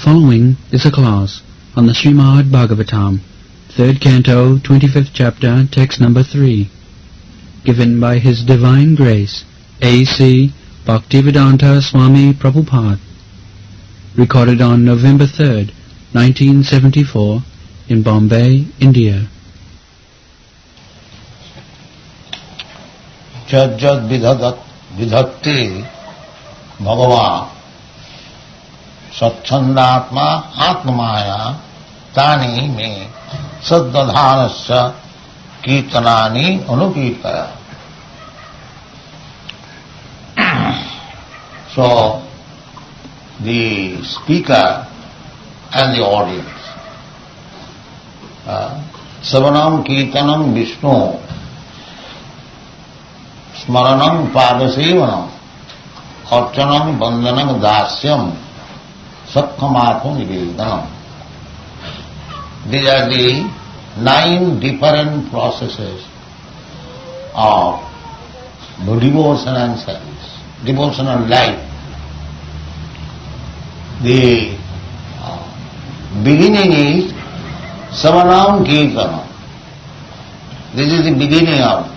following is a class on the Srimad Bhagavatam, 3rd Canto, 25th Chapter, Text number 3, given by His Divine Grace, A.C. Bhaktivedanta Swami Prabhupada, recorded on November 3rd, 1974, in Bombay, India. Jajjad vidhatti bhagava satchandatma atmamaya tani me saddadhanasya kirtanani anukirtaya. So, the speaker and the audience. Savanam kirtanam Vishnu Smaranam padasevanam archanam bandhanam dasyam sakkhamatvam nivedanam. These are the 9 different processes of devotion and service, devotional life. The beginning is Savanam Kirtanam. This is the beginning of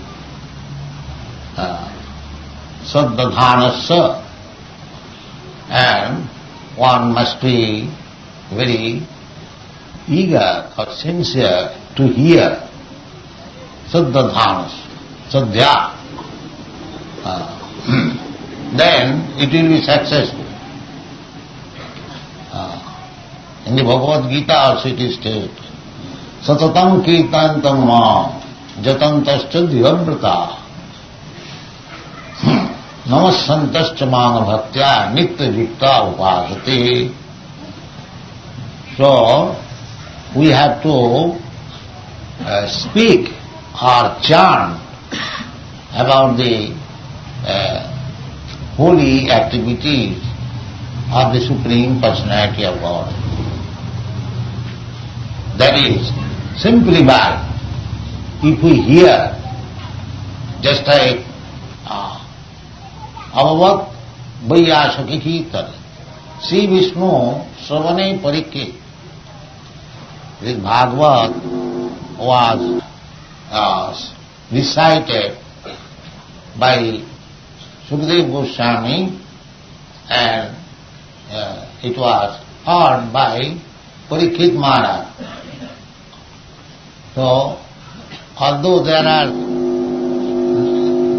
Saddadhanasya, and one must be very eager or sincere to hear Saddadhanasya, Saddhya. Then it will be successful. In the Bhagavad Gita also it is stated, Satatam kirtantam ma jatantascha dhivavrata namasantascha mana bhaktya nitya yukta upasati. So, we have to speak or chant about the holy activities of the Supreme Personality of God. That is, simply by, if we hear, just like Avavat Vaiyasaki Kirtan, Sri Vishnu Savane Parikki. This Bhagavad was recited by Sukadeva Goswami, and it was heard by Parikshit Maharaj. So, although there are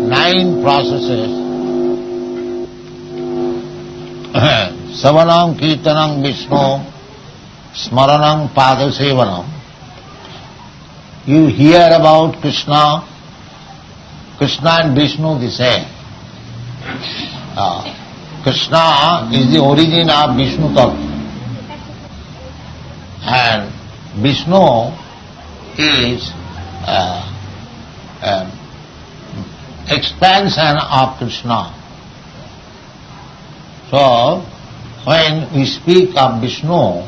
9 processes, Savanam Kirtanam Vishnu Smaranam Padasevanam, you hear about Krishna, Krishna and Vishnu the same. Krishna is the origin of Vishnu Tattva, and Vishnu is expansion of Krishna. So, when we speak of Vishnu,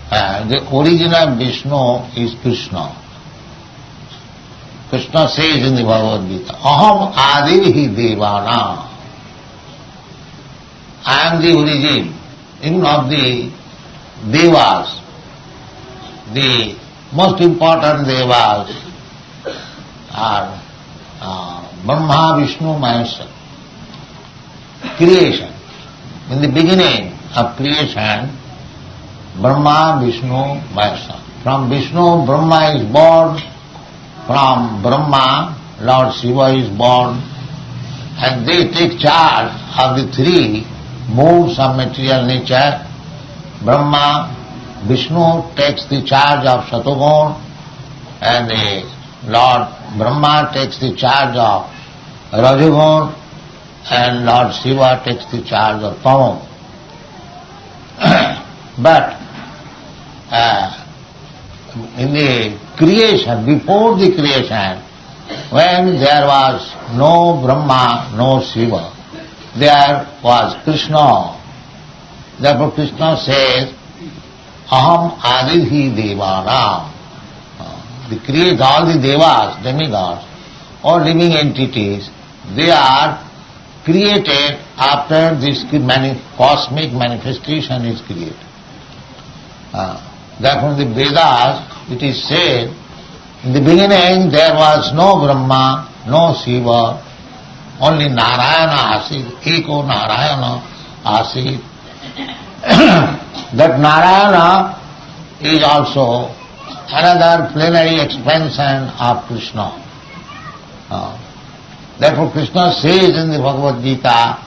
the origin of Vishnu is Krishna. Krishna says in the Bhagavad Gita, Aham adivihi devana. I am the origin even of the devas. The most important devas are Brahma, Vishnu, Maheshwara. Creation. In the beginning of creation, Brahma, Vishnu, Maheshwara. From Vishnu, Brahma is born. From Brahma, Lord Shiva is born. And they take charge of the 3 modes of material nature. Brahma, Vishnu takes the charge of Satogun, and the Lord Brahma takes the charge of Rajagun, and Lord Shiva takes the charge of Tamam. But in the creation, before the creation, when there was no Brahma, no Shiva, there was Krishna. Therefore Krishna says, Aham adihi devana. The create all the devas, demigods, or living entities, they are created after this cosmic manifestation is created. Therefore in the Vedas it is said, in the beginning there was no Brahma, no Shiva, only Narayana Asit, Eko Narayana Asit. That Narayana is also another plenary expansion of Krishna. Therefore Krishna says in the Bhagavad Gita,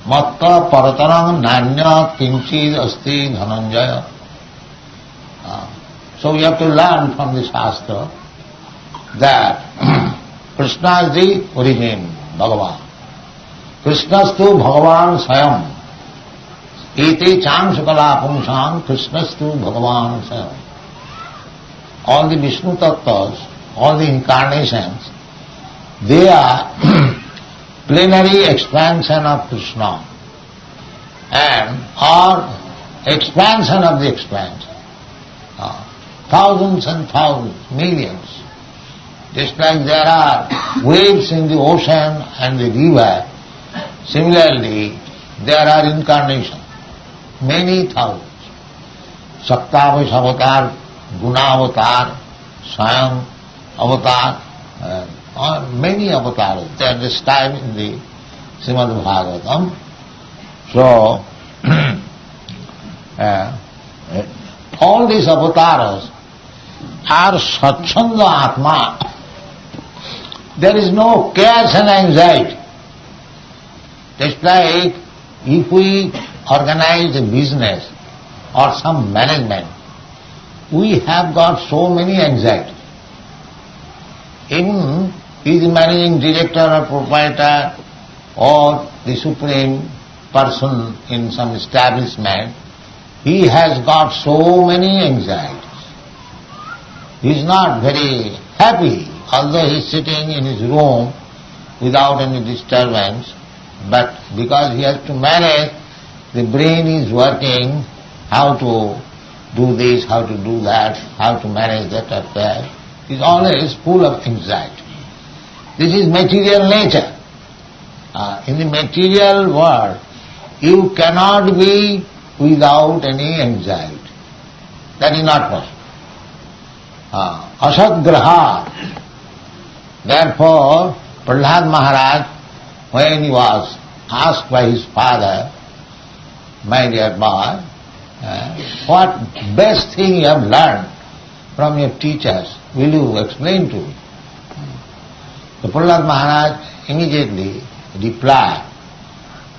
Matta Paratarang Nanya Kinchid Asti Dhananjaya. So we have to learn from the Shastra that Krishna is the origin, Bhagavan. Krishnastu Bhagavan Sayam. Iti Changsakala Pumsam Krishnastu Bhagavan Sayam. All the Vishnu Tattvas, all the incarnations, they are plenary expansion of Krishna and are expansion of the expansion. Thousands and thousands, millions. Just like there are waves in the ocean and the river, similarly there are incarnations, many thousands. Saptavash avatar, Guna avatar, Swayam avatar, many avatars. They are described in the Srimad Bhagavatam. So, all these avatars are Satchanda Atma. There is no cares and anxiety. Just like if we organize a business or some management, we have got so many anxieties. Even he is the managing director or proprietor or the supreme person in some establishment, he has got so many anxieties. He is not very happy, although he is sitting in his room without any disturbance, but because he has to manage, the brain is working how to do this, how to do that, how to manage that affair. He is always full of anxiety. This is material nature. In the material world, you cannot be without any anxiety. That is not possible. Asat graha. Therefore, Prahlad Maharaj, when he was asked by his father, my dear boy, what best thing you have learned from your teachers, will you explain to me? So Prahlad Maharaj immediately replied,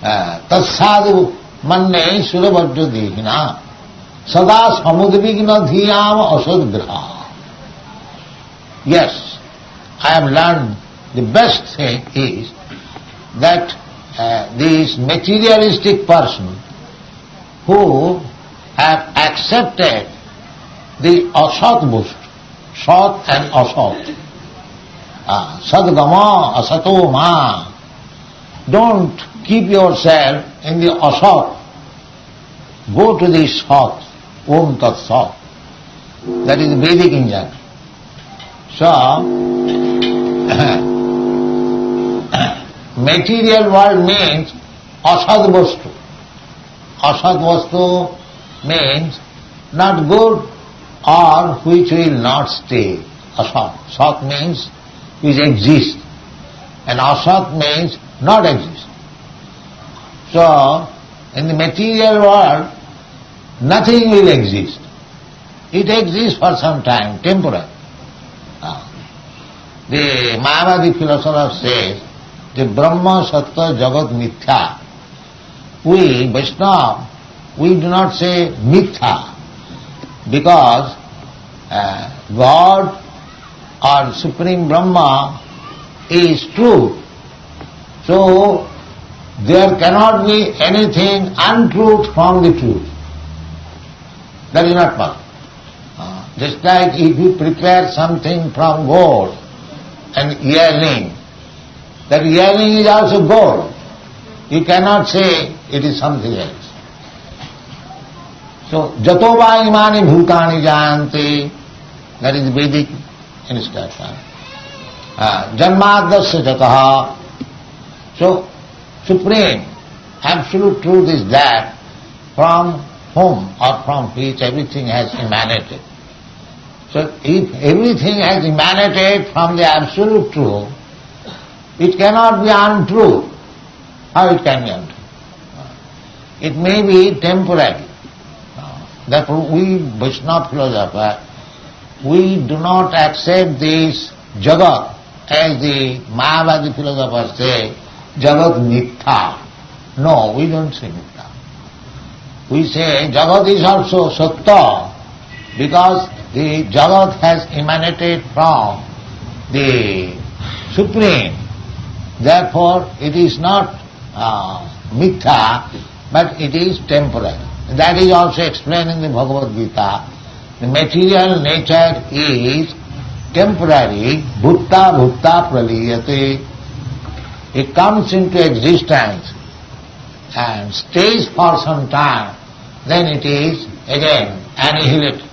Tatsadu manne surabhadra dehina sada samudvigna dhiyam asadgraha. Yes, I have learned the best thing is that this materialistic person who have accepted the asat boost, sat and asat, sadgama asato ma, don't keep yourself in the asat, go to the sat, om tat sat. That is the Vedic injunction. So, material world means asad vastu. Asad vastu means not good or which will not stay. Asat. Sat means which exists. And asat means not exist. So, in the material world, nothing will exist. It exists for some time, temporary. The Mayavadi philosopher says, the Brahma, Sattva, Jagat, Mithya. We, Vaishnava, we do not say Mithya, because God or Supreme Brahma is truth. So, there cannot be anything untruth from the truth. That is not possible. Just like if you prepare something from gold, an earring, that earring is also gold. You cannot say it is something else. So, jato va imani bhutani jayanti, that is Vedic instruction. Janmadasya jataha. So, supreme, absolute truth is that from whom or from which everything has emanated. So if everything has emanated from the absolute truth, it cannot be untrue. How it can be untrue? It may be temporary. Therefore we Vaishnava philosophers, we do not accept this Jagat, as the Mayavadi philosophers say, Jagat Mithya. No, we don't say Mithya. We say Jagat is also Satya, because the Jagat has emanated from the Supreme. Therefore it is not Mithya, but it is temporary. That is also explained in the Bhagavad Gita. The material nature is temporary, bhutta bhutta praliyate. It comes into existence and stays for some time, then it is again annihilated.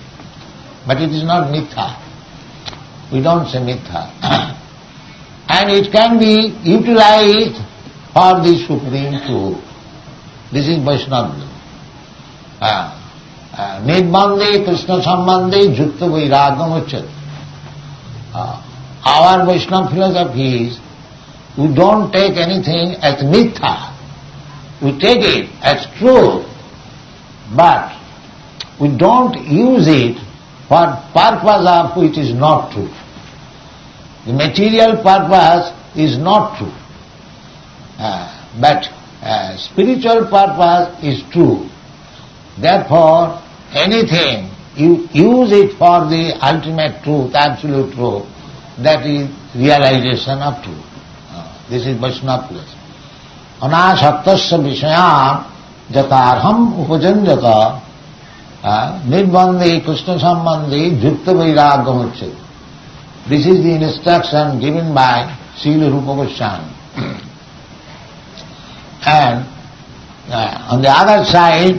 But it is not mithya. We don't say mithya. And it can be utilized for the Supreme Truth. This is Vaishnava. Nidbande Krishna Sambande Jutta Vairagam Uchat. Our Vaishnava philosophy is, we don't take anything as mithya. We take it as truth, but we don't use it for purpose of which is not true. The material purpose is not true, but spiritual purpose is true. Therefore, anything you use it for the ultimate truth, absolute truth, that is realization of truth. This is Vaishnava philosophy. Anasaktasya vishayam jatarham upajanjata nidbande Krishna sambande jukta vairagam uchyate. This is the instruction given by Srila Rupa Goswami. And on the other side,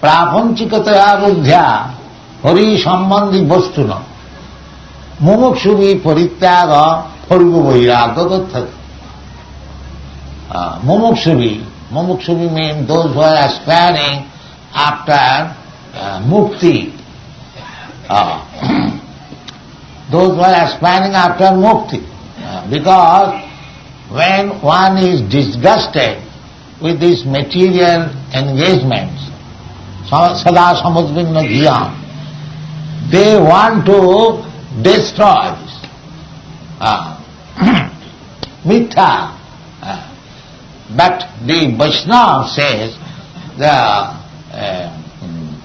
prapanchikataya buddhya hari sambandhi vastuna mumukshuvi parityaga phargu vairagya tathati. Mumukshuvi means those who are aspiring after mukti. Those who are aspiring after mukti. Because when one is disgusted with these material engagements, sada samudvinna dhiyam, they want to destroy this. Mithya. But the Vaishnava says the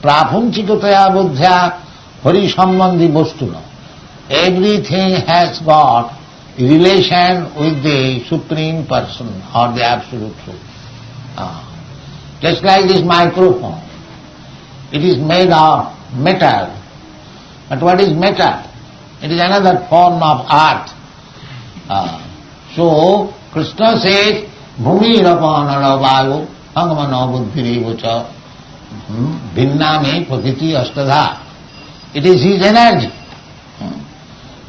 prapunchikataya buddhya hari sambandhi vastuna. Everything has got relation with the Supreme Person or the Absolute Truth. Just like this microphone. It is made of metal. But what is metal? It is another form of earth. So Krishna says, Bhumi rapanara vayu angamana buddhirivacha bhinname prakiti astadha. It is his energy.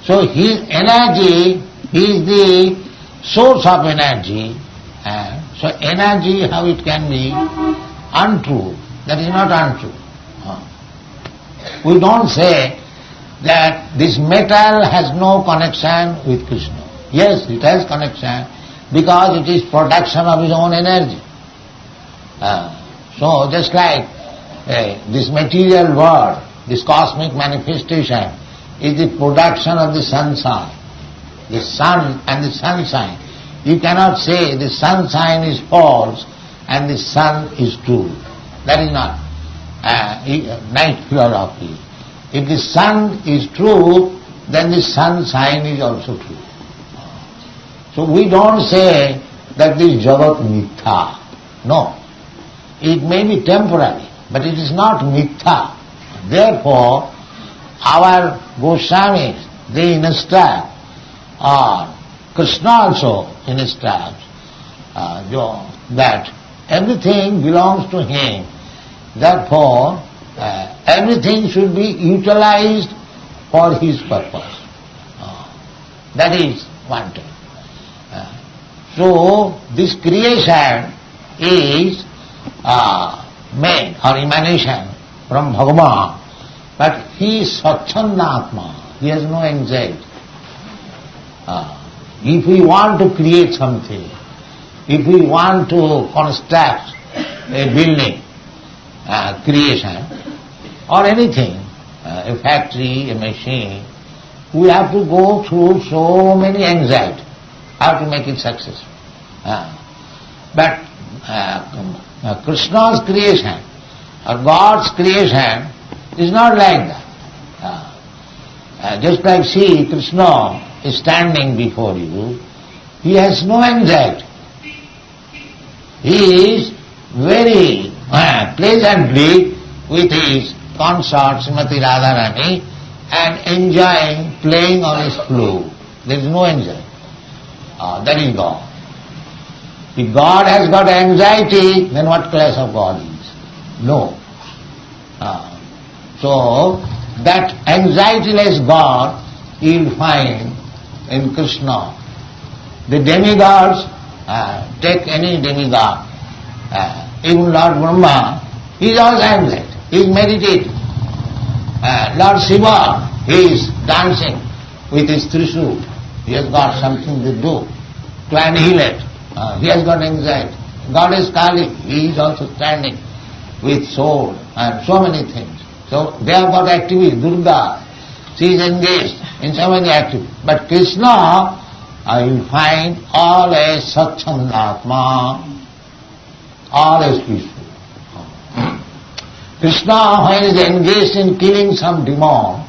So his energy is the source of energy. So energy, how it can be untrue? That is not untrue. We don't say that this metal has no connection with Krishna. Yes, it has connection because it is production of his own energy. So just like this material world, this cosmic manifestation is the production of the sunshine. The sun and the sunshine. You cannot say the sunshine is false and the sun is true. That is not night philosophy. If the sun is true, then the sunshine is also true. So we don't say that this Jagat mithya. No. It may be temporary, but it is not mithya. Therefore, our Goswamis, they instruct, or Krishna also instructs, that everything belongs to him. Therefore, everything should be utilized for his purpose. That is one thing. So this creation is made or emanation from Bhagavan, but he is Satchandatma, he has no anxiety. If we want to create something, if we want to construct a building, creation, or anything, a factory, a machine, we have to go through so many anxieties how to make it successful. But Krishna's creation or God's creation is not like that. Just like see, Krishna is standing before you, he has no anxiety. He is very pleasantly with his consort Srimati Radharani and enjoying playing on his flute. There is no anxiety. That is God. If God has got anxiety, then what class of God is? No. So, that anxietyless God you will find in Krishna. The demigods, take any demigod, even Lord Brahma, he is also anxiety, he is meditating. Lord Shiva, he is dancing with his Trishul, he has got something to do, to annihilate, he has got anxiety. Goddess Kali, he is also standing with sword and so many things. So they have got activities. Durga, she is engaged in so many activities. But Krishna, you find all as Satchandatma, all as peaceful. Krishna, when he is engaged in killing some demon,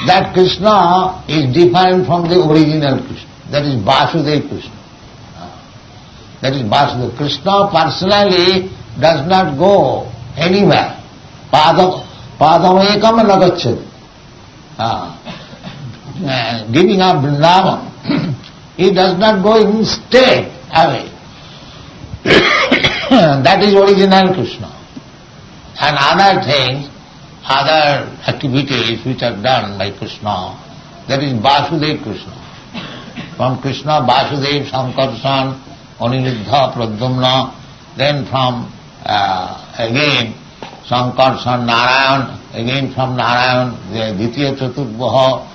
that Krishna is different from the original Krishna. That is Vasudeva Krishna. That is Vasudeva. Krishna personally does not go anywhere. Padam ekam nagacchati. Giving up Vrindavan, he does not go instead away. That is original Krishna. And other things, other activities which are done by Krishna, that is Vasudeva Krishna. From Krishna, Vasudeva, Sankarsan, Aniruddha, Pradyumna, then from again Sankarsan, Narayan, again from Narayan, Ditiya Chaturvaha,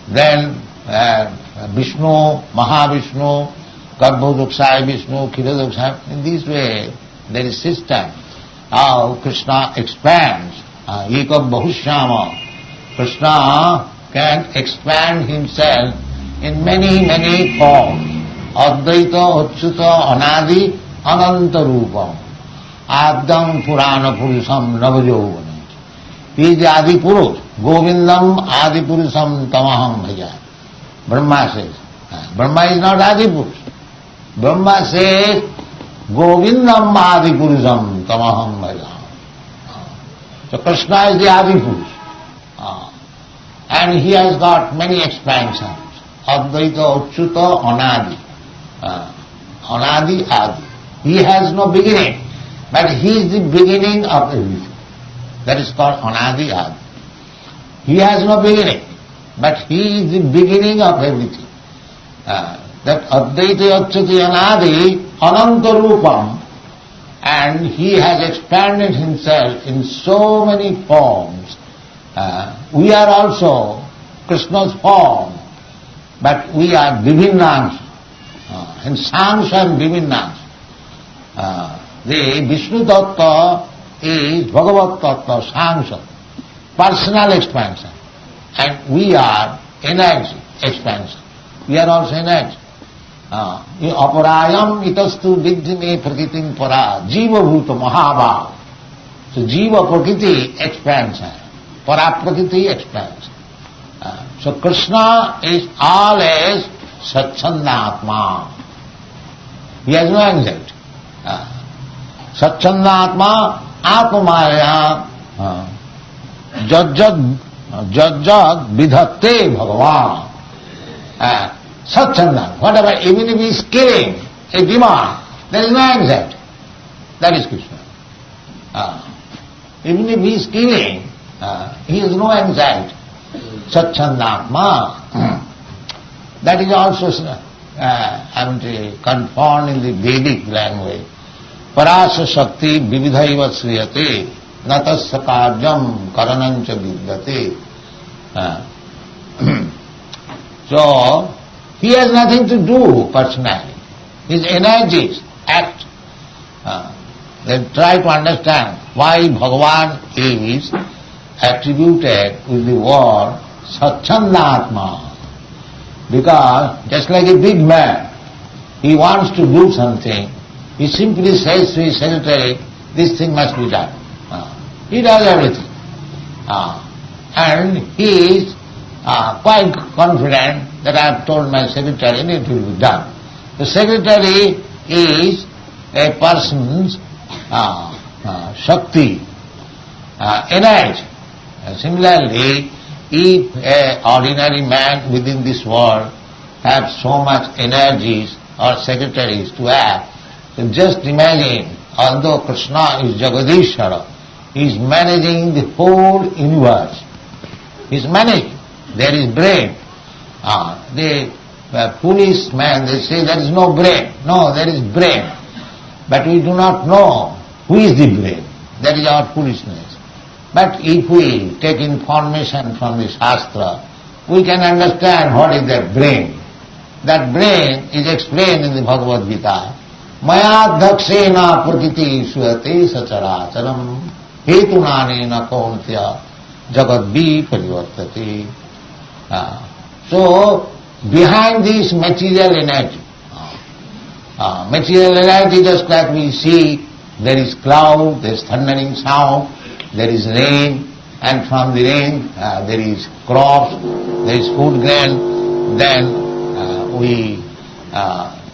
then Vishnu, Mahavishnu, Garbhodaksaya Vishnu, Kshiradoksaya. In this way, there is system how Krishna expands. Ekam Bahushyama. Krishna can expand himself in many, many forms. Advaita, Achyuta, Anadi, Ananta Rupam. Adam Purana Purusam Navajovana. He is the Adi Purush. Govindam Adi Purusam Tamaham Bhaja. Brahma says. Brahma is not Adi Purush. Brahma says, Govindam Adi Purusam Tamaham Bhaja. So Krishna is the Adi Purush. And he has got many expansions. Advaita, Achyuta, Anadi. Anadi, Adi. He has no beginning, but he is the beginning of everything. That is called Anadi, Adi. He has no beginning, but he is the beginning of everything. That Advaita, Achyuta, Anadi, Ananta Rupam, and he has expanded himself in so many forms. We are also Krishna's form, but we are Vivinnans, in Sansa and Vivinnans. The Vishnu Tattva is Bhagavat Tattva, Sansa, personal expansion. And we are energy expansion. We are also energy. Aparayam itastu vidyame prakritim para jiva bhuta mahabhav. So jiva prakriti expansion, para prakriti expansion. So Krishna is always Satchandatma. He has no anxiety. Satchandatma atmamaya jajjad vidhatte bhagavan. Satchandatma, whatever, even if he is killing a demon, there is no anxiety. That is Krishna. Even if he is killing, he has no anxiety. Satchandatma. That is also confirmed in the Vedic language. Parasa Shakti Vividhaiva Sriyate Natasya Karyam Karanancha Vidyate. So, he has nothing to do personally. His energies act. Then try to understand why Bhagavan is attributed with the word Satchandatma. Because just like a big man, he wants to do something, he simply says to his secretary, this thing must be done. He does everything. And he is quite confident that I have told my secretary and it will be done. The secretary is a person's Shakti, energy. Similarly, if an ordinary man within this world has so much energies or secretaries to act, so just imagine, although Krishna is Jagadishwara, he is managing the whole universe. He is managing. There is brain. The policeman, they say there is no brain. No, there is brain. But we do not know who is the brain. That is our foolishness. But if we take information from the Shastra, we can understand what is that brain. That brain is explained in the Bhagavad Gita. Maya dhakshena prakiti suyate sacharacharam hetunanena kauntya jagadvi parivartate. So, behind this material energy, just like we see, there is cloud, there is thundering sound, there is rain, and from the rain there is crops, there is food grain, then we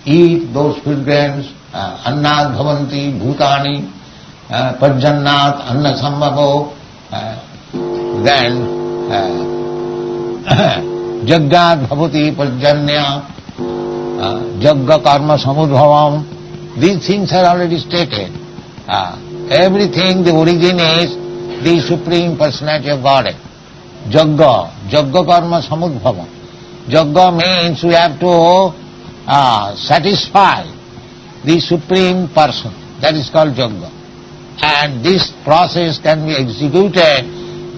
eat those food grains, annat bhavanti bhutani, pajjannat anna sambhavo, then jaggat bhavati pajjanya, jagga karma samudbhavam. These things are already stated. Everything, the origin is the Supreme Personality of Godhead. Jagga karma samudbhavam. Jagga means we have to satisfy the Supreme Person. That is called Jagga. And this process can be executed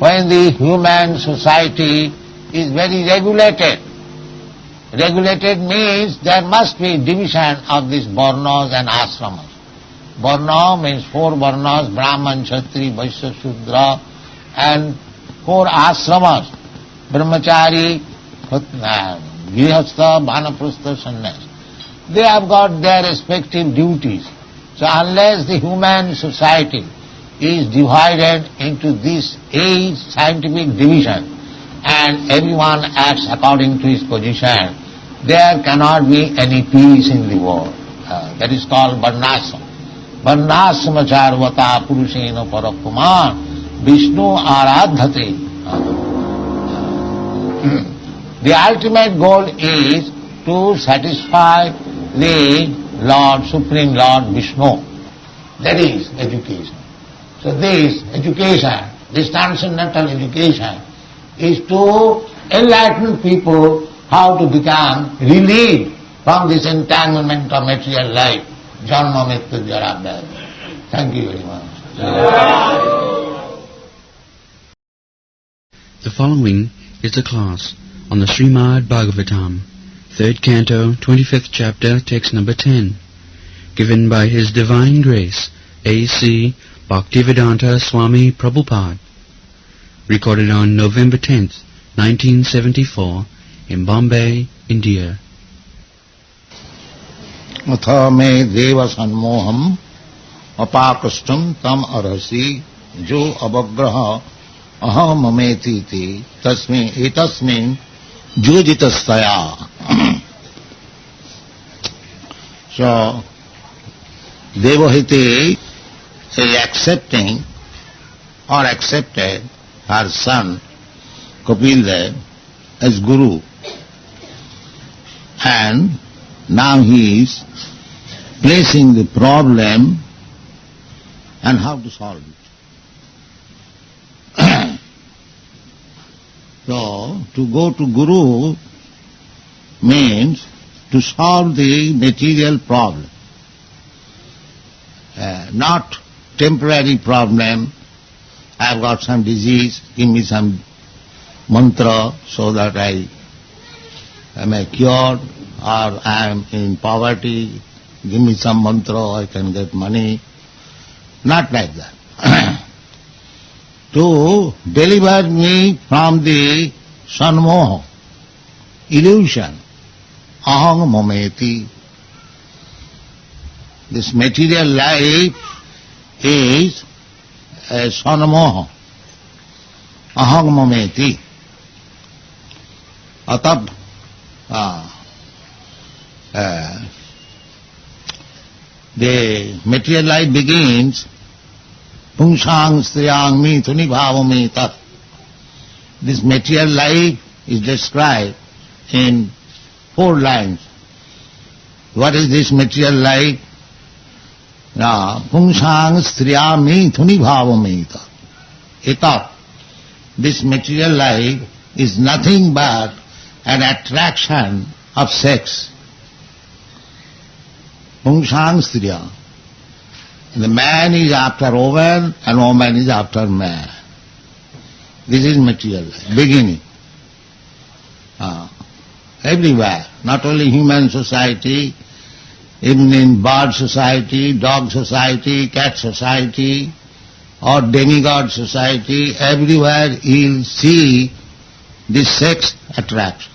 when the human society is very regulated. Regulated means there must be division of these varnas and ashramas. Varna means four varnas, Brahman, Kshatri, Vaishya, Shudra, and four ashramas, Brahmachari, Grihastha, Vanaprastha, Sannyas. They have got their respective duties. So unless the human society is divided into this 8 scientific division and everyone acts according to his position, there cannot be any peace in the world. That is called Varnasam. Varnasama charvata purushena parakuman Vishnu aradhate. The ultimate goal is to satisfy the Lord, Supreme Lord Vishnu. That is education. So this education, this transcendental education, is to enlighten people how to become relieved from this entanglement of material life. Janma mrityu jara vyadhi. Thank you very much. The following is the class on the Srimad Bhagavatam, 3rd Canto, 25th Chapter, Text number 10, given by His Divine Grace, A.C. Bhaktivedanta Swami Prabhupada, recorded on November 10th, 1974, in Bombay, India. Atha me deva sanmoham apakashtam tam arhasi jo avagraha ahamameti ti tasmin etasmin jojitasthaya. So, Devahiti is accepting or accepted her son Kapildev as Guru, and now he is placing the problem and how to solve it. So, to go to Guru means to solve the material problem. Not temporary problem. I have got some disease, give me some mantra so that I am cured, or I am in poverty, give me some mantra, I can get money. Not like that. To deliver me from the sanmoha, illusion, aham mameti. This material life is a sanmoha, aham mameti. Atab the material life begins Pungsang striyang mithuni bhavami tat. This material life is described in 4 lines. What is this material life? Pungsang striyang mithuni bhavami tat. Etat. This material life is nothing but an attraction of sex. Pungsang striyang. The man is after woman and woman is after man. This is material life, beginning. Everywhere, not only human society, even in bird society, dog society, cat society, or demigod society, everywhere you'll see this sex attraction.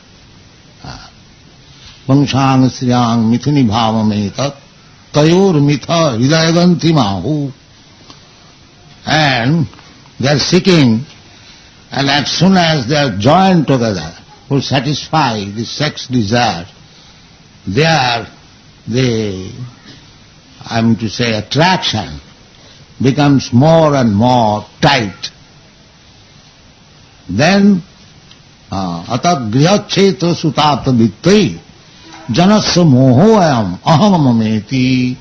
Pungsang striyang mithuni bhavamaitat tayor mitha hidayaganti mahu. And they are seeking, and as soon as they are joined together, will satisfy the sex desire, attraction becomes more and more tight. Then, atat grihacchetra sutata vittai janasya mohoyam aham mameti.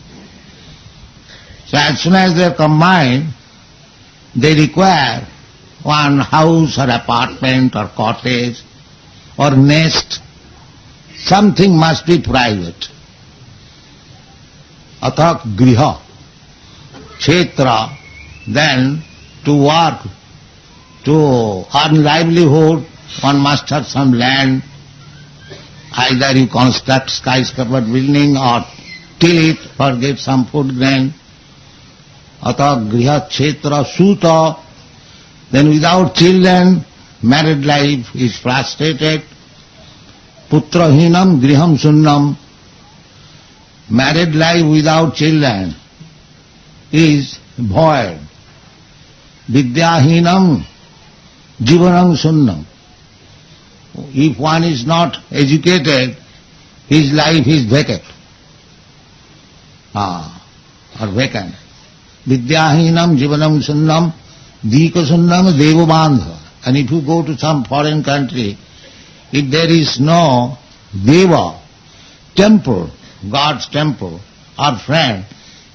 So as soon as they are combined, they require one house or apartment or cottage or nest. Something must be private. Atak griha, kshetra, then to work, to earn livelihood, one must have some land. Either you construct skyscraper building or till it or get some food grain. Atak griha kshetra suta. Then without children, married life is frustrated. Putrahinam griham sunnam. Married life without children is void. Vidyahinam jivanam sunnam. If one is not educated, his life is vacant. Or vacant. Vidyahinam jivanam sunnam dika sunnam devabandha. And if you go to some foreign country, if there is no deva, temple, God's temple, or friend,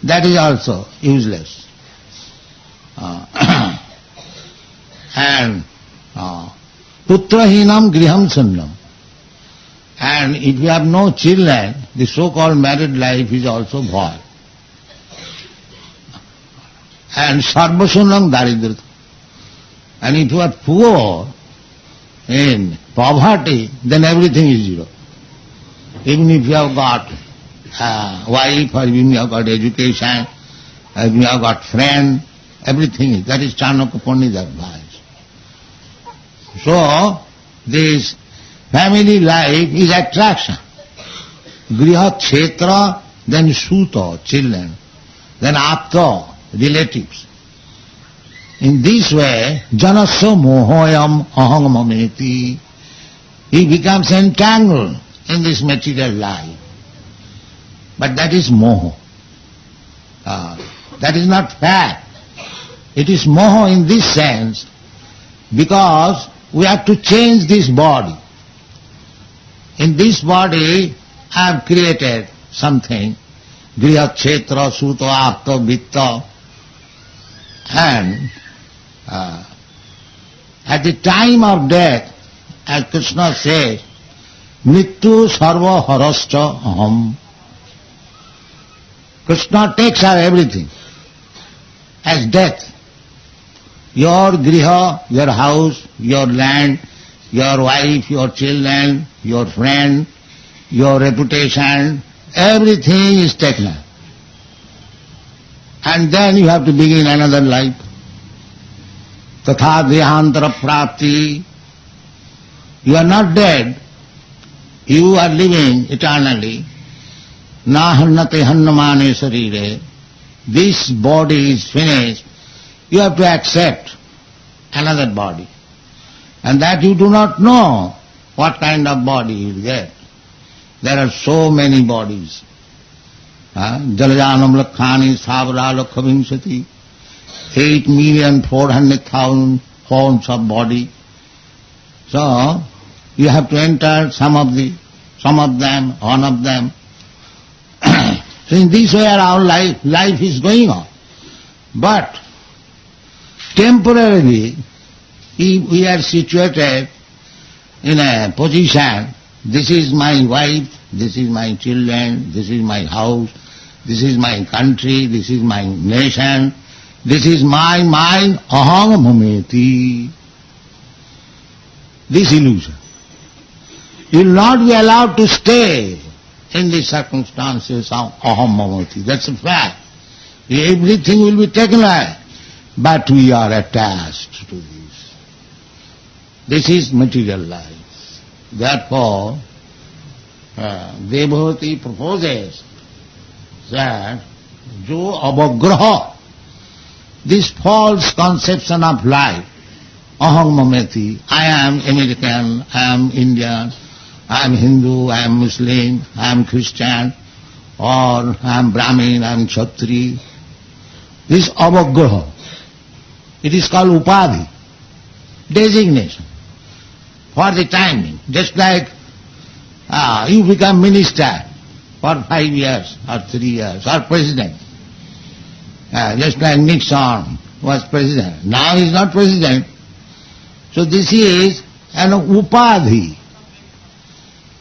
that is also useless. And putrahinam griham sunnam. And if you have no children, the so-called married life is also void. And sarvasunnam daridrita. And if you are poor in poverty, then everything is zero. Even if you have got wife, or even you have got education, or you have got friend, everything is, that is Chanakya Pandita's advice. So, this family life is attraction. Griha kshetra, then suta, children, then apta, relatives. In this way, janasya mohoyam aham mameti. He becomes entangled in this material life. But that is moho. That is not fact. It is moho in this sense because we have to change this body. In this body, I have created something, griha, kshetra, suta, apta, vitta, and at the time of death, as Krishna says, Mrityu sarva harascha aham. Krishna takes away everything as death. Your griha, your house, your land, your wife, your children, your friend, your reputation, everything is taken away. And then you have to begin another life. Tatha dehantara prapti. You are not dead. You are living eternally. Na hannate hannamane sarire. This body is finished. You have to accept another body. And that you do not know what kind of body you will get. There are so many bodies. Jalajanam lakhani savra lakhavimsati. 8,400,000 forms of body. So, you have to enter some of them, one of them. So in this way our life is going on. But temporarily we are situated in a position, this is my wife, this is my children, this is my house, this is my country, this is my nation, this is my mind, aham mameti. This illusion. You will not be allowed to stay in the circumstances of aham mameti. That's a fact. Everything will be taken away. But we are attached to this. This is material life. Therefore, Devahati proposes that jo avagraha, this false conception of life, aham mameti, I am American, I am Indian, I am Hindu, I am Muslim, I am Christian, or I am Brahmin, I am Kshatri. This avagraha, it is called upadhi, designation for the timing. Just like you become minister for 5 years or 3 years or president. Just like Nixon was president. Now he is not president. So this is an upadhi.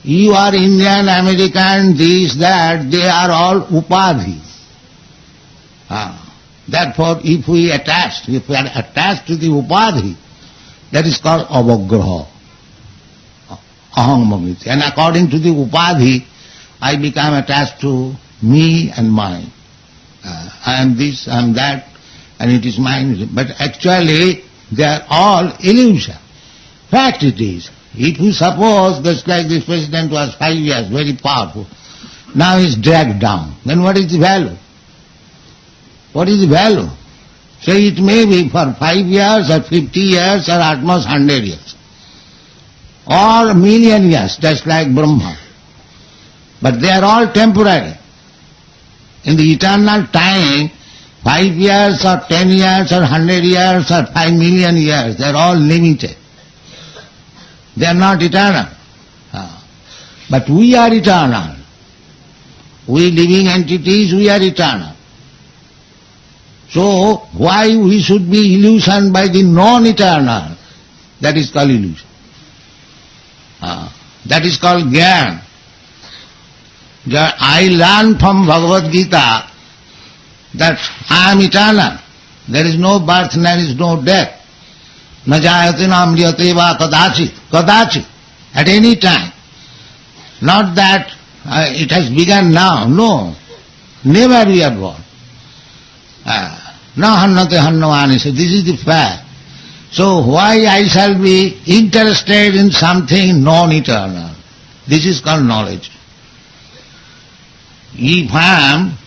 You are Indian, American, this, that, they are all upadhis. Therefore, if we are attached to the upadhi, that is called avagraha, aham mamiti. And according to the upadhi, I become attached to me and mine. I am this, I am that, and it is mine. But actually, they are all illusion. Fact it is. If you suppose, just like this president was 5 years, very powerful, now he is dragged down, then what is the value? What is the value? Say it may be for 5 years or 50 years or at most 100 years. Or a million years, just like Brahma. But they are all temporary. In the eternal time, 5 years or 10 years or 100 years or 5 million years, they are all limited. They are not eternal. But we are eternal. We living entities, we are eternal. So, why we should be illusioned by the non-eternal? That is called illusion. That is called Gyan. I learn from Bhagavad Gita that I am eternal. There is no birth, there is no death. Na jayate na amriyate va kadachit. Kadachit. At any time. Not that it has begun now. No. Never we are born. Na hannate hannamani. So this is the fact. So why I shall be interested in something non-eternal? This is called knowledge. If I am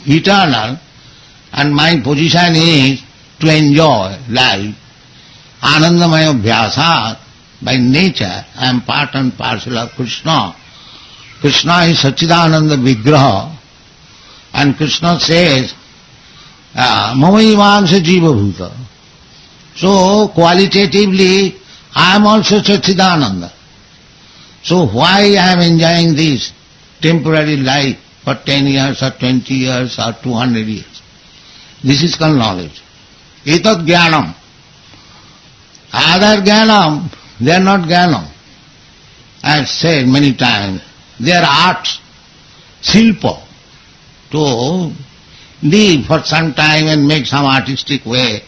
eternal and my position is to enjoy life, Anandamaya Vyasat, by nature I am part and parcel of Krishna. Krishna is Satchidananda Vigraha, and Krishna says, Mamaimamsa Jiva Bhuta. So qualitatively I am also Satchidananda. So why I am enjoying this temporary life for 10 years or 20 years or 200 years? This is called knowledge. Etat jnanam. Other jnanam, they are not jnanam. I have said many times, they are arts, silpa, to live for some time and make some artistic way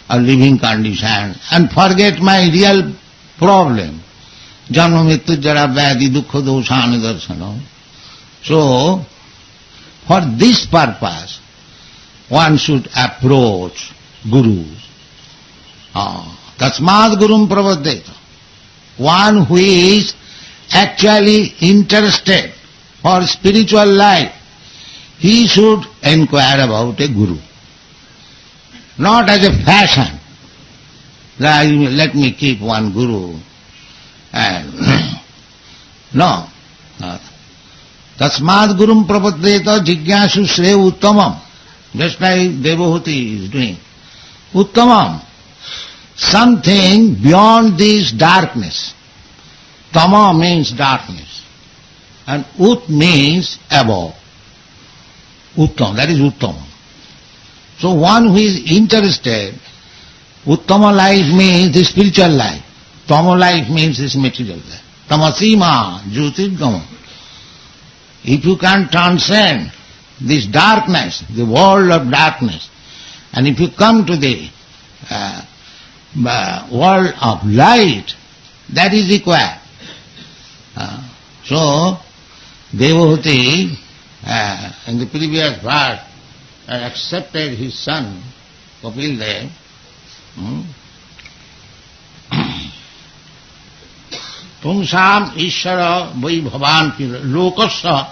of living condition and forget my real problem. Janma mrityu jara vyadi dukkha dosana darsana. So, for this purpose, one should approach gurus. Tasmad gurum pravadeta. One who is actually interested for spiritual life, he should inquire about a guru. Not as a fashion, that let me keep one guru. And no. Tasmad gurum prapaddeta jigyasu shre uttamam. Just like Devahuti is doing. Uttamam. Something beyond this darkness. Tama means darkness. And ut means above. Uttam, that is Uttama. So one who is interested, Uttama life means the spiritual life. Tama life means this material life. Tamasima, Jyotirgama. If you can transcend this darkness, the world of darkness, and if you come to the world of light, that is required. So, Devahuti, in the previous verse, accepted his son, Kapildev. Pungsam Ishara Vai Bhavan Lokasya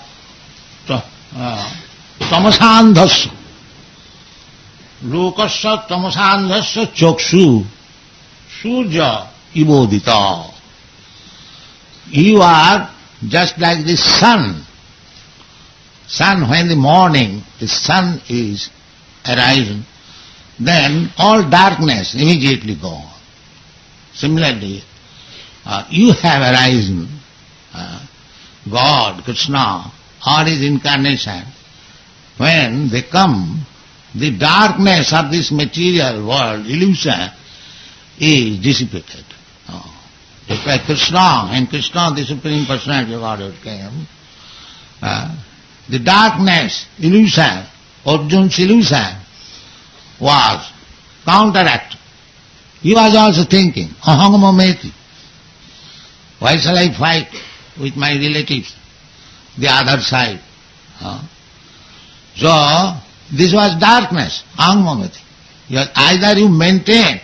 Tamasandhasya. Lokasya Tamasandhasya Chakshu Surya Ibodita. You are just like the sun. Sun, when in the morning the sun is arising, then all darkness immediately gone. Similarly, you have arisen, God, Krishna, or his incarnation. When they come, the darkness of this material world, illusion, is dissipated. Just like Krishna, and Krishna, the Supreme Personality of Godhead, came, the darkness, illusion, Arjun's illusion, was counteracted. He was also thinking, aham mameti. Why shall I fight with my relatives, the other side? So, this was darkness, aham mameti. Either you maintain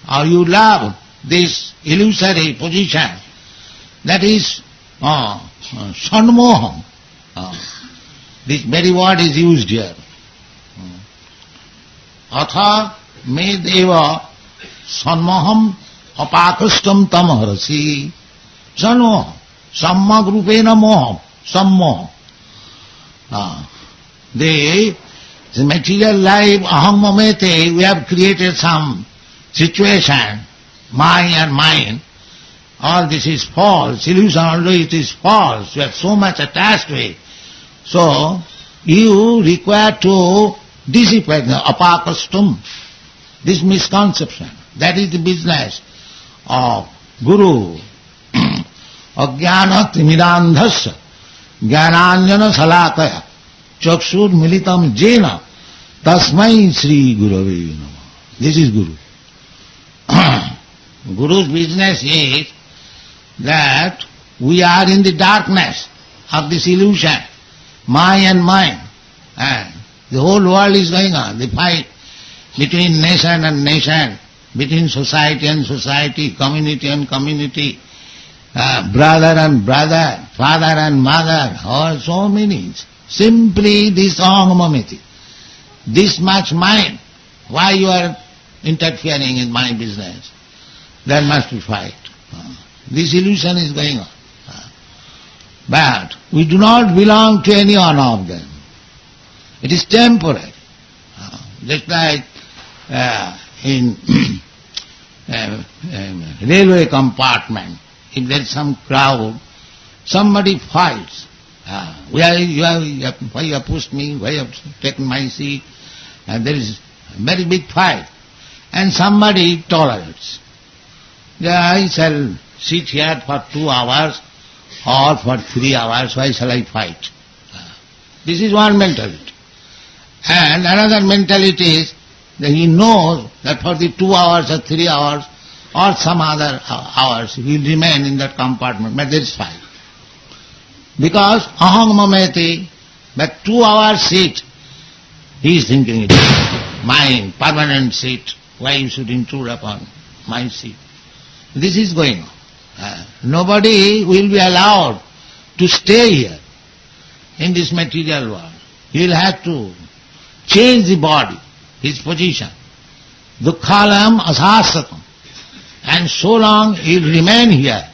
or you love this illusory position, that is sanmoham. This very word is used here. Atha me deva sanmoham apakastam tamharasi. Sanmoham. Sammag-rupena moham. Sammoham. The material life, aham mamete, we have created some situation, mine and mine. All this is false. Illusion, although it is false, you are so much attached to it. So, you require to dissipate the apakastum, this misconception. That is the business of Guru. Ajnana timidandhasya jnananjana salakaya chakshur militam jena tasmai Sri Gurave Namah. This is Guru. Guru's business is that we are in the darkness of this illusion, my and mine, and the whole world is going on, the fight between nation and nation, between society and society, community and community, brother and brother, father and mother, or so many. Simply this aham-mameti, this much mine. Why you are interfering in my business? There must be fight. This illusion is going on. But we do not belong to any one of them. It is temporary. Just like in railway compartment, if there is some crowd, somebody fights. Why you have pushed me, why you have taken my seat, and there is a very big fight. And somebody tolerates. that I shall sit here for 2 hours or for 3 hours, why shall I fight? This is one mentality. And another mentality is that he knows that for the 2 hours or 3 hours or some other hours he will remain in that compartment, but there is fight. Because aham mameti, that 2 hours seat, he is thinking it is mine, permanent seat, why you should intrude upon my seat? This is going on. Nobody will be allowed to stay here in this material world. He will have to change the body, his position. Dukkhalam asasatam. And so long he will remain here,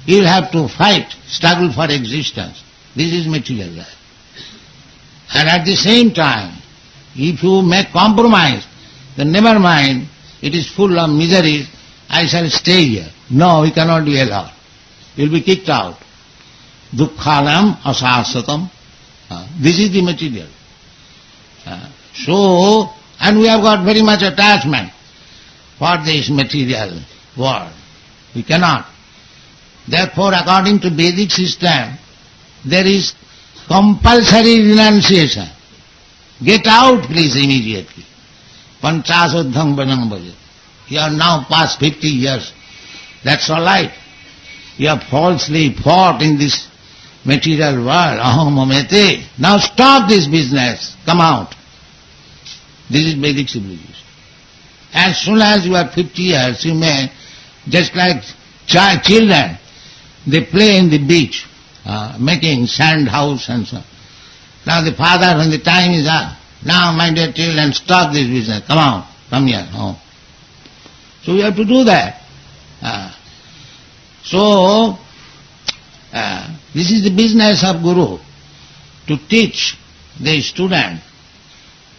he will have to fight, struggle for existence. This is material life. And at the same time, if you make compromise, then never mind, it is full of miseries, I shall stay here. No, we cannot be allowed. You will be kicked out. Dukkhalam asasatam. This is the material. So, and we have got very much attachment for this material world. We cannot. Therefore, according to Vedic system, there is compulsory renunciation. Get out, please, immediately. Panchasodham vanam bhaja. You are now past 50 years. That's all right. You have falsely fought in this material world. Aham mamete. Now stop this business. Come out. This is Vedic civilization. As soon as you are 50 years, you may, just like children, they play in the beach, making sand house and so on. Now the father, when the time is up, now my dear children, stop this business. Come out. Come here. Home. So we have to do that. This is the business of Guru, to teach the student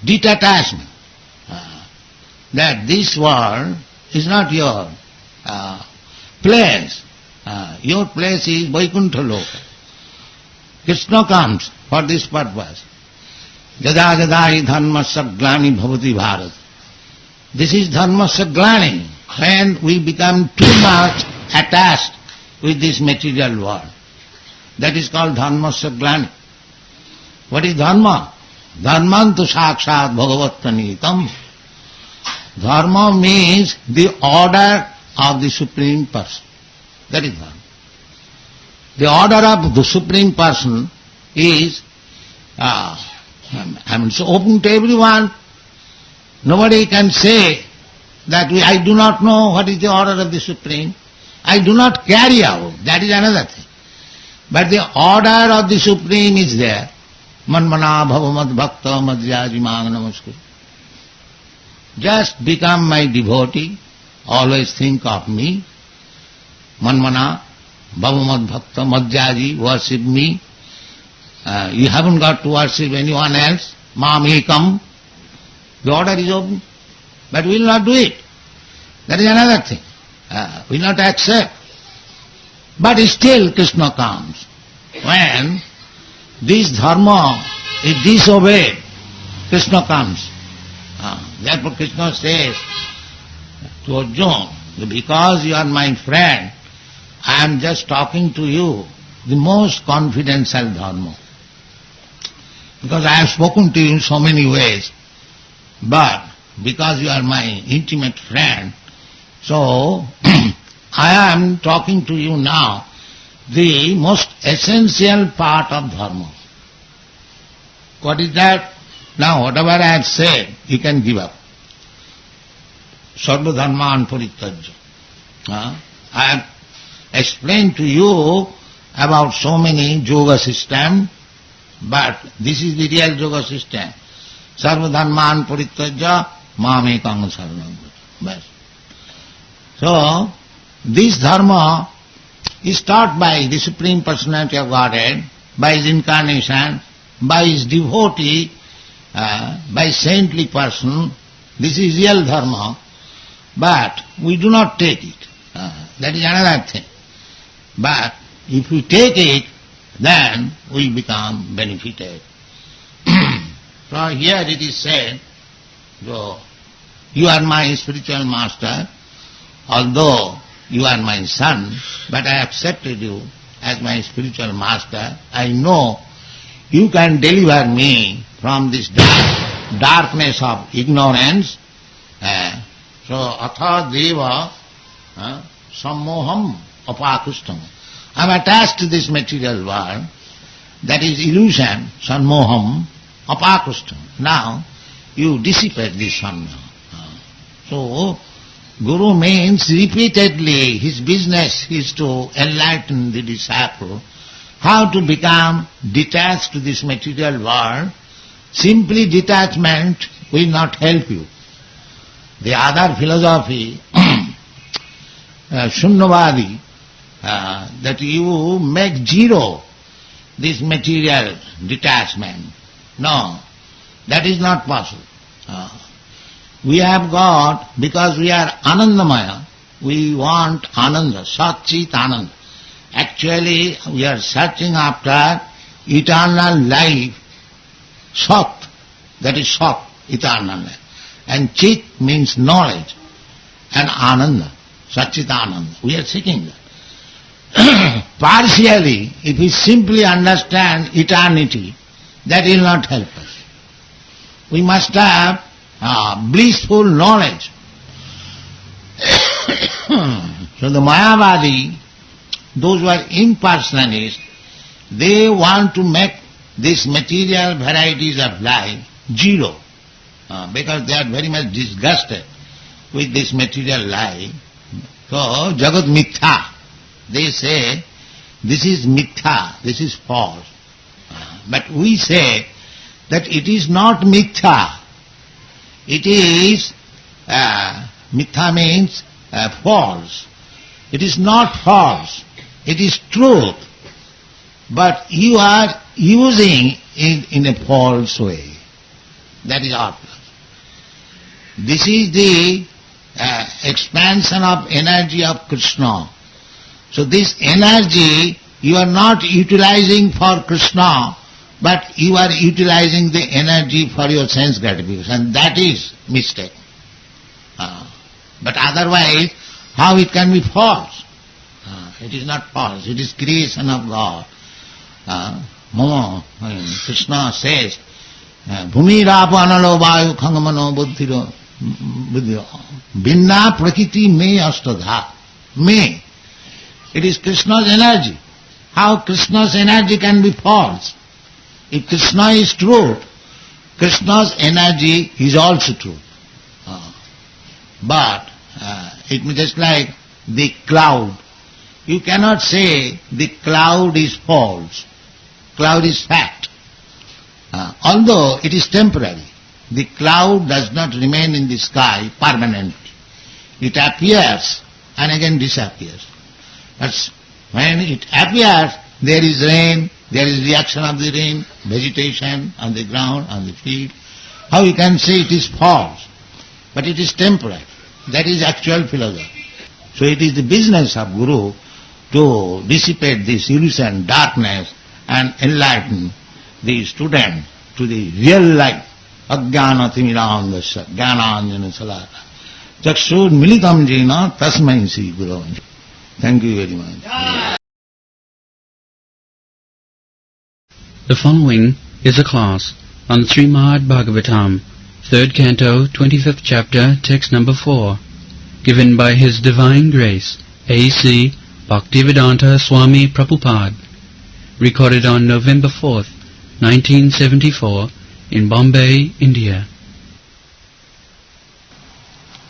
detachment, that this world is not your place. Your place is Vaikuntha Loka. Krishna comes for this purpose. Jada jada hi dharmasya glani bhavati bharat. This is dharmasya glani, when we become too much attached with this material world. That is called dharmasya glani. What is dharma? Dharmantu sakshat bhagavatanitam. Dharma means the order of the Supreme Person. That is dharma. The order of the Supreme Person is it's open to everyone. Nobody can say that I do not know what is the order of the Supreme. I do not carry out. That is another thing. But the order of the Supreme is there. Manmana bhavamad bhakta madhyaji mang namaskar. Just become my devotee. Always think of me. Manmana bhavamad bhakta madhyaji, worship me. You haven't got to worship anyone else. Mam ekam. The order is open. But we will not do it. That is another thing. We will not accept. But still Krishna comes. When this dharma is disobeyed, Krishna comes. Therefore Krishna says to Arjuna, because you are my friend, I am just talking to you the most confidential dharma. Because I have spoken to you in so many ways, but because you are my intimate friend, so I am talking to you now the most essential part of dharma. What is that? Now whatever I have said, you can give up. Sarva dharman parityajya. I have explained to you about so many yoga system, but this is the real yoga system. Sarva dharman parityajya mamekam saranam vraja. So, this dharma is taught by the Supreme Personality of Godhead, by His incarnation, by His devotee, by saintly person. This is real dharma, but we do not take it. That is another thing. But if we take it, then we become benefited. So here it is said, so, you are my spiritual master, although you are my son, but I accepted you as my spiritual master. I know you can deliver me from this darkness of ignorance. So, atha deva sammoham apakustam. I am attached to this material world. That is illusion, sammoham apakustam. Now, you dissipate this sammoham. So, Guru means repeatedly his business is to enlighten the disciple how to become detached to this material world. Simply detachment will not help you. The other philosophy, Shunyavadi, that you make zero this material detachment. No, that is not possible. We have got, because we are Anandamaya, we want Ananda, Sat-Chit Ananda. Actually, we are searching after eternal life, Sat, that is Sat, eternal life. And Chit means knowledge, and Ananda, Sat-Chit Ananda. We are seeking that. Partially, if we simply understand eternity, that will not help us. We must have blissful knowledge. So the Mayavadi, those who are impersonalists, they want to make these material varieties of life zero, because they are very much disgusted with this material life. So, Jagat Mithya, they say, this is Mithya, this is false. But we say that it is not Mithya. It is, Mithya means false. It is not false. It is truth. But you are using it in a false way. That is our problem. This is the expansion of energy of Krishna. So this energy you are not utilizing for Krishna, but you are utilizing the energy for your sense gratification. That is mistake. But otherwise, how it can be false? It is not false. It is creation of God. Krishna says, Bhumi rapo analo vayu khangamano buddhiro binna prakriti me astadha. Me. It is Krishna's energy. How Krishna's energy can be false? If Krishna is true, Krishna's energy is also true. But it is just like the cloud. You cannot say the cloud is false. Cloud is fact. Although it is temporary, the cloud does not remain in the sky permanently. It appears and again disappears. But when it appears, there is rain, there is reaction of the rain, vegetation on the ground, on the field. How you can say it is false? But it is temporary. That is actual philosophy. So it is the business of Guru to dissipate this illusion, darkness, and enlighten the student to the real life. Ajnana timirandasya jnananjana salaka chakshur militam jena tasmai Sri Guru. Thank you very much. The following is a class on the Srimad Bhagavatam, 3rd Canto, 25th Chapter, Text number 4, given by His Divine Grace, A.C. Bhaktivedanta Swami Prabhupada, recorded on November 4th, 1974, in Bombay, India.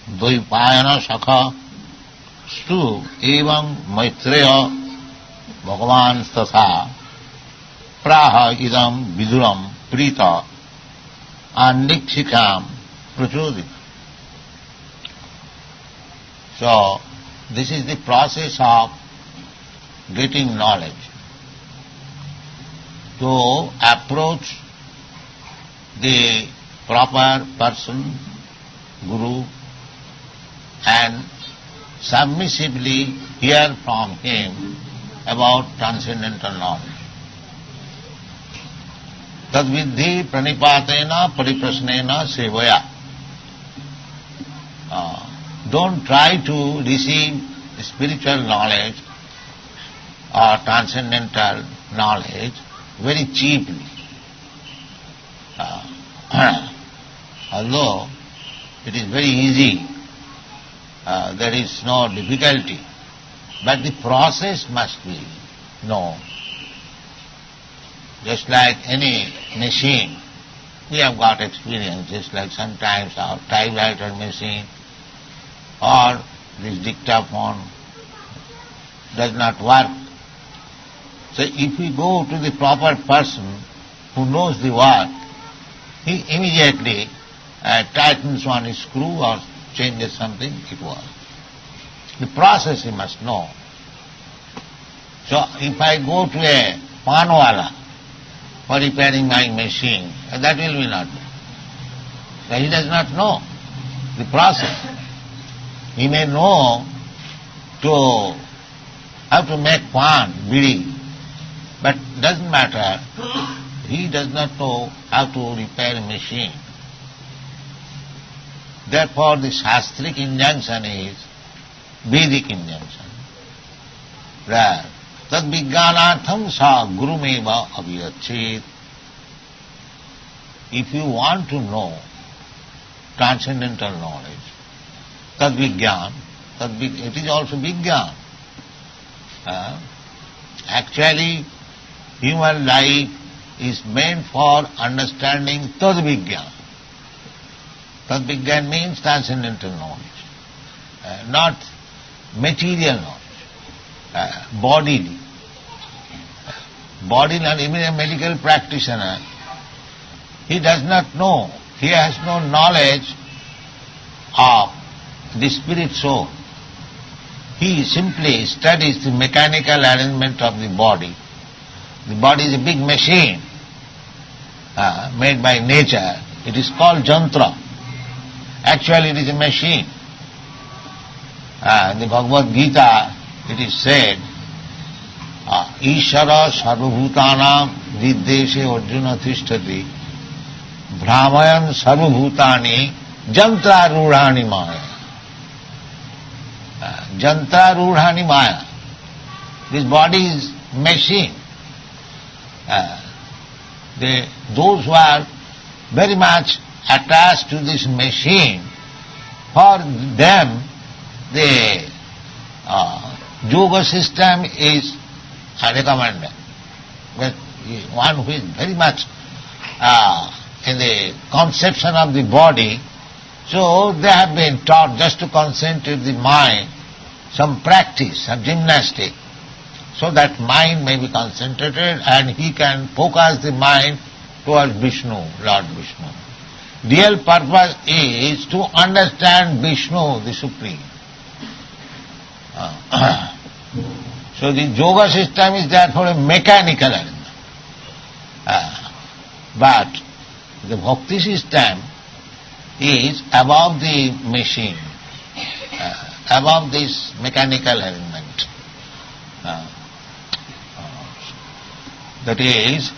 Dvaipayana Shakha Stu Evam Maitreya Bhagavan Statha Praha Idam Viduram Prita Anikshikam Prachodit. So, this is the process of getting knowledge. To approach the proper person, Guru, and submissively hear from him about transcendental knowledge. Tadvidhi pranipatena pariprasnena sevaya. Don't try to receive spiritual knowledge or transcendental knowledge very cheaply. Although it is very easy, there is no difficulty, but the process must be known. Just like any machine, we have got experience, just like sometimes our typewriter machine or this dictaphone does not work. So if we go to the proper person who knows the work, he immediately tightens one screw or changes something, it works. The process he must know. So if I go to a panwala for repairing my machine, that will be not. So he does not know the process. He may know how to make pan, bidi, but doesn't matter. He does not know how to repair a machine. Therefore the Shastric injunction is Vedic injunction. That tad vijnanatham sa gurumeva abhiyachet. If you want to know transcendental knowledge, tad vijnan, it is also vijnan. Actually, human life is meant for understanding tad vijnan. Tad vijnan means transcendental knowledge, not material knowledge, bodily. Bodily, and even a medical practitioner, he does not know, he has no knowledge of the spirit soul. He simply studies the mechanical arrangement of the body. The body is a big machine made by nature. It is called jantra. Actually it is a machine. In the Bhagavad Gita it is said, Ishara sarvabhutanam viddeshe Arjuna tishtati brahmayan sarvabhutani jantra rudhani maya. Jantra rudhani maya. This body is machine. Those who are very much attached to this machine, for them the yoga system is recommended. But one who is very much in the conception of the body, so they have been taught just to concentrate the mind, some practice, some gymnastic, so that mind may be concentrated and he can focus the mind towards Vishnu, Lord Vishnu. Real purpose is to understand Vishnu, the Supreme. So the yoga system is therefore a mechanical arrangement. But the bhakti system is above the machine, above this mechanical arrangement. That is,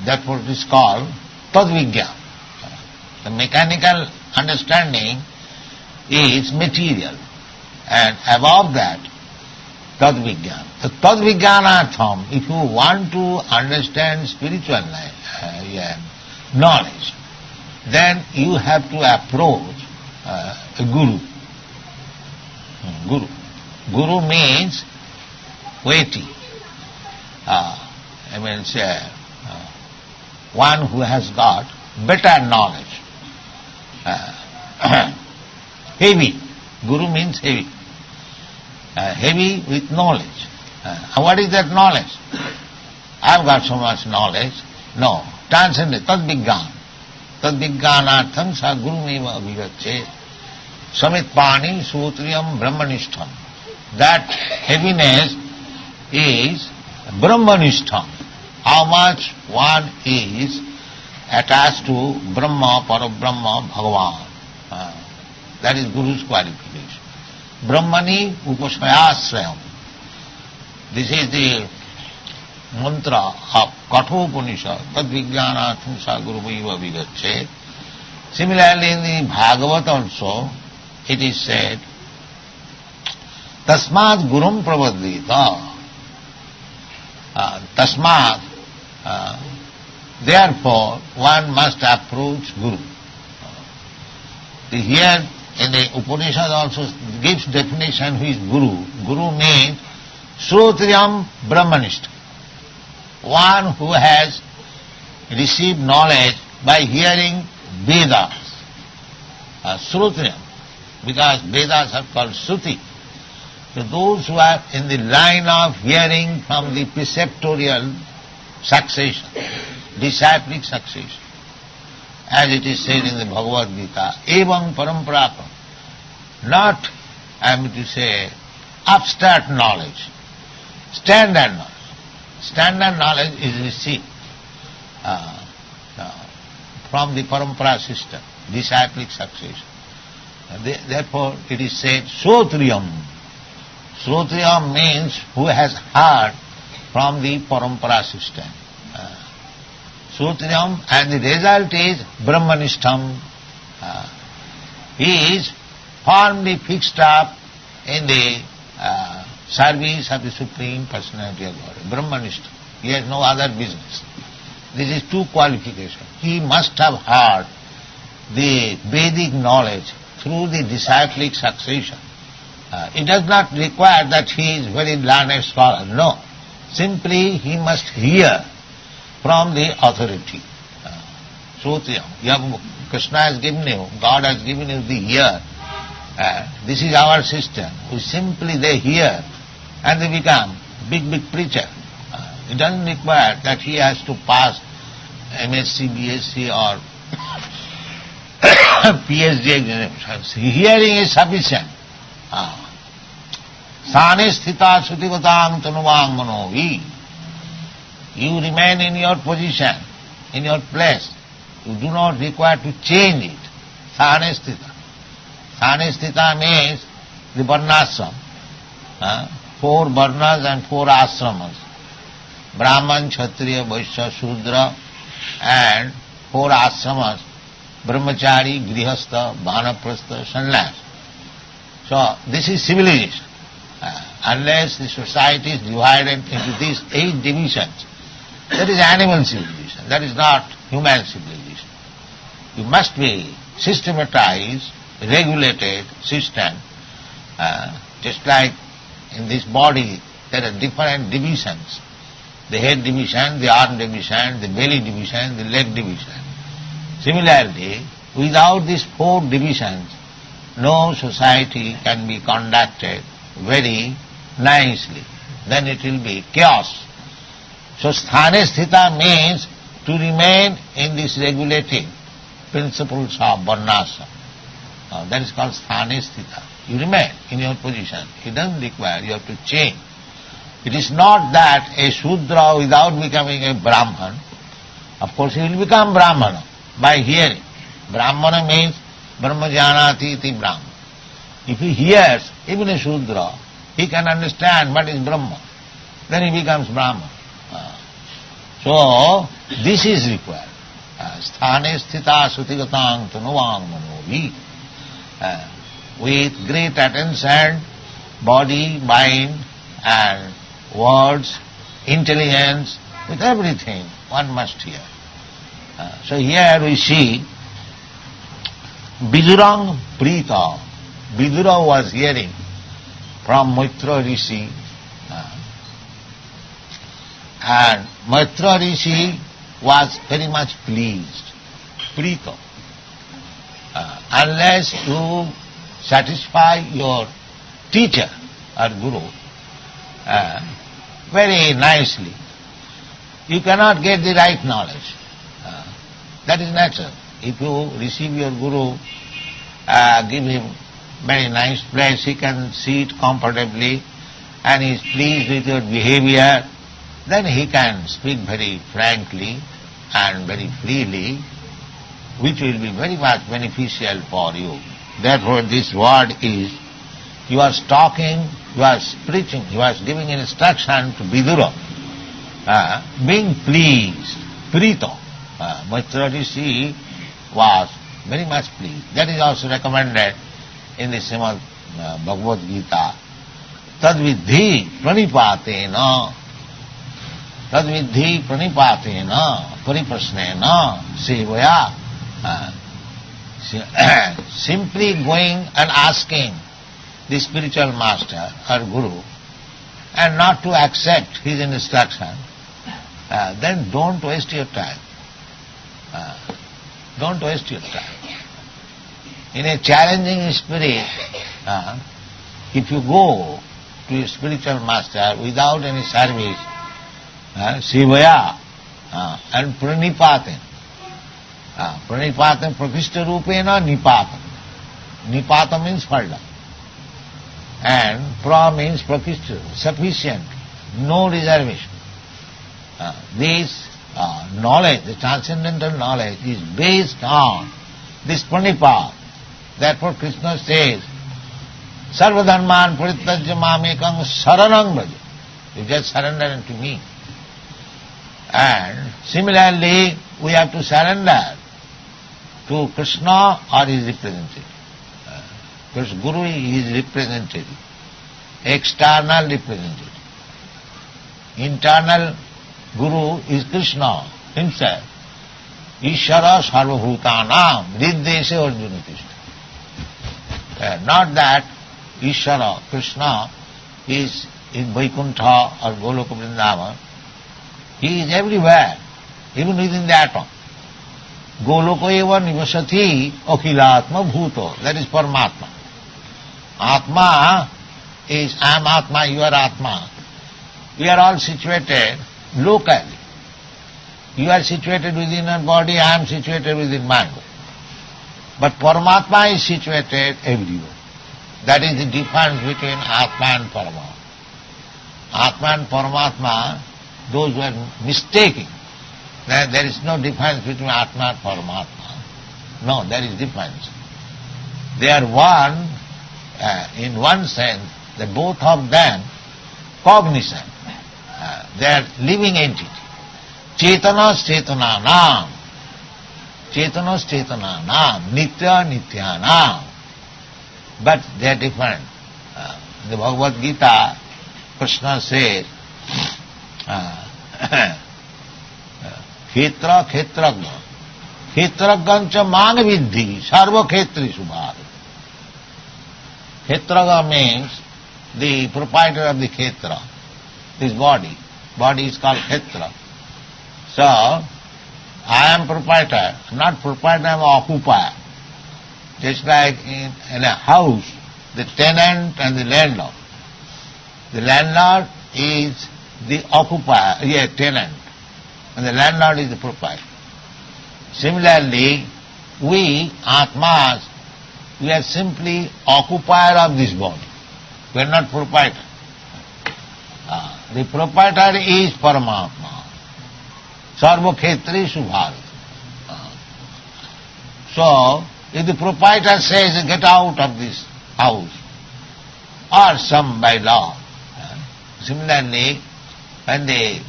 therefore it is called tadvijnana. The mechanical understanding is material, and above that, tadvijnana. The tadvijnanatham, if you want to understand spiritual knowledge, then you have to approach a guru. Guru means weighty. One who has got better knowledge. Heavy. Guru means heavy. Heavy with knowledge. What is that knowledge? I've got so much knowledge. No. Transcendent. Tad vijnana. Tad vijnanatham sa gurumeva abhigacche. Samit pani sutriyam brahmanishtham. That heaviness is brahmanishtham. How much one is attached to Brahma, Parabrahma, Bhagavan. That is Guru's qualification. Brahmani upasmayasrayam. This is the mantra of Kathopanishad. Tad vijnanatham sa gurumeva abhigacche. Similarly in the Bhagavad also, it is said, Tasmat gurum pravadita. Tasmat, therefore, one must approach Guru. Here in the Upanishad also gives definition who is Guru. Guru means Shrotriyam Brahmanishta. One who has received knowledge by hearing Vedas. Shrotriyam, because Vedas are called Shruti. So those who are in the line of hearing from the preceptorial succession, disciplic succession, as it is said in the Bhagavad Gita, evam paramparakam, not, I am to say, abstract knowledge, standard knowledge. Standard knowledge is received from the parampara system, disciplic succession. Therefore it is said, Shrotriyam. Shrotriyam means who has heard from the parampara system. Shrotriyam, and the result is Brahmanishtam. He is firmly fixed up in the service of the Supreme Personality of Godhead. Brahmanishtam. He has no other business. This is two qualifications. He must have heard the Vedic knowledge through the disciplic succession. It does not require that he is very learned scholar. No. Simply he must hear from the authority. Shrotriyam. Krishna has given you, God has given you the ear. This is our system. We simply they hear and they become big preacher. It doesn't require that he has to pass MSc, BSc or PhD examinations. Hearing is sufficient. Sthane sthita sutivatang tanuvang manovi. You remain in your position, in your place. You do not require to change it. Sthane sthita. Sthane sthita means the varnashram. 4 varnas and 4 ashramas. Brahman, Kshatriya, Vaishya, Shudra, and 4 ashramas. Brahmachari, Grihastha, Vanaprastha, Sannyas. So this is civilization. Unless the society is divided into these 8 divisions, that is animal civilization, that is not human civilization. You must be systematized, regulated system, just like in this body there are different divisions. The head division, the arm division, the belly division, the leg division. Similarly, without these 4 divisions, no society can be conducted very nicely. Then it will be chaos. So sthane sthita means to remain in this regulating principles of varnashram. That is called sthane sthita. You remain in your position. It doesn't require, you have to change. It is not that a Shudra without becoming a Brahman, of course he will become Brahmana by hearing. Brahmana means Brahmajanati iti Brahman. If he hears, even a Shudra, he can understand what is Brahma. Then he becomes Brahman. So, this is required. Sthane sthita sutigatang tanuvang manovi. With great attention, body, mind, and words, intelligence, with everything, one must hear. So here we see Vidurang Prita. Vidura was hearing from Maitra Rishi, and Maitra Rishi was very much pleased. Prita. Unless you satisfy your teacher or guru very nicely, you cannot get the right knowledge. That is natural. If you receive your guru, give him very nice place, he can sit comfortably and he is pleased with your behavior, then he can speak very frankly and very freely, which will be very much beneficial for you. Therefore this word is, you are talking, you are preaching, you are giving instruction to Vidura, being pleased, Prito. Maitra Rishi was very much pleased. That is also recommended in the Srimad Bhagavad Gita. tadvidhi pranipatena, tadvidhi pranipatena, pariprasnena, sevaya. Simply going and asking the spiritual master or guru and not to accept his instruction, then don't waste your time. Don't waste your time. In a challenging spirit, if you go to a spiritual master without any service, Sivaya and Pranipatin. Pranipatin Prakishta Rupena Nipatam. Nipatam means fall down. And Pra means Prakishta, sufficient, no reservation. This knowledge, the transcendental knowledge, is based on this Pranipat. Therefore Krishna says, Sarvadharman Parityajya Mamekam Saranam Braja. You just surrender unto me. And similarly, we have to surrender to Krishna or his representative. Because Guru is his representative, external representative. Internal Guru is Krishna himself. Ishara sarvabhutanam riddeshe arjuna tishta. Not that Ishara, Krishna, is in Vaikuntha or Goloka Vrindavan. He is everywhere, even within the atom. Goloka eva nivasati akhilatma bhuto. That is Paramatma. Atma is I am Atma, you are Atma. We are all situated locally. You are situated within your body, I am situated within my body. But Paramatma is situated everywhere. That is the difference between Atma and Paramatma. Atma and Paramatma, those who are mistaking, there is no difference between Atma and Paramatma. No, there is difference. They are one, in one sense, the both of them cognizant. They are living entity. Chetanas chetananam, chetanas chetananam, nitya nityanam. But they are different. In the Bhagavad Gita, Krishna says, Khetra khetragna, khetraggancha mana vidhi, sarva khetri subhara. Khetraga means the proprietor of the khetra, this body. Body is called khetra. So, I am proprietor, not proprietor, I am occupier. Just like in a house, the tenant and the landlord. The landlord is the occupier, tenant, and the landlord is the proprietor. Similarly, we, Atmas, we are simply occupier of this body. We are not proprietor. The proprietor is Paramatma. Sarva khetri subharat. So, if the proprietor says, get out of this house, or some by law, similarly, when the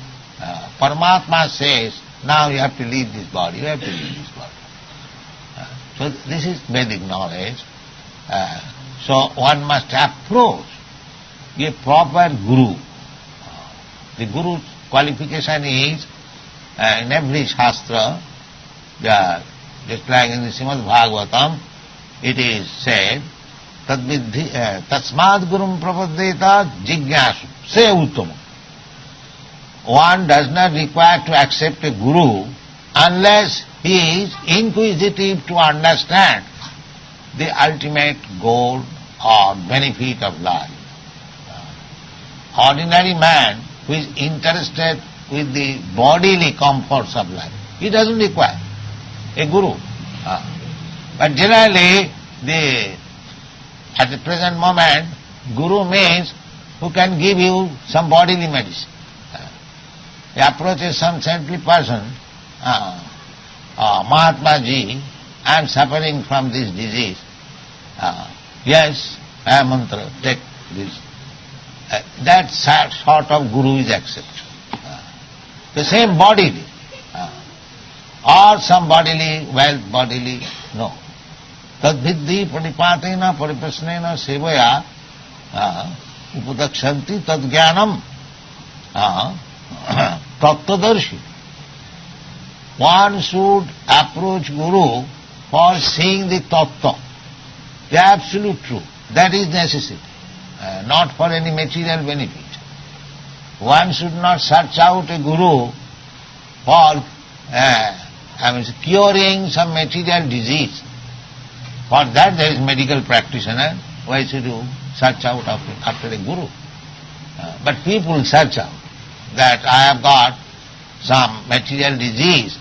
Paramatma says, now you have to leave this body, you have to leave this body. So this is Vedic knowledge. So one must approach a proper Guru. The Guru's qualification is, in every Shastra, just like in the Srimad Bhagavatam, it is said, Tasmad Gurum Prapaddeta Jignasu, say Uttama. One does not require to accept a Guru unless he is inquisitive to understand the ultimate goal or benefit of life. Ordinary man who is interested with the bodily comforts of life, he doesn't require a Guru. But generally, at the present moment, Guru means who can give you some bodily medicine. He approaches some saintly person, Mahatma Ji, I am suffering from this disease. Yes, I am mantra, take this. That sort of Guru is accepted. The same bodily. Or some bodily, wealth bodily, no. Tadvidhi pranipatena pariprasnena sevaya upadakshanti tad jnanam tattvadarshi. One should approach Guru for seeing the tattva, the absolute truth. That is necessity, not for any material benefit. One should not search out a Guru for curing some material disease. For that there is medical practitioner. Why should you search out after a Guru? But people search out that I have got some material disease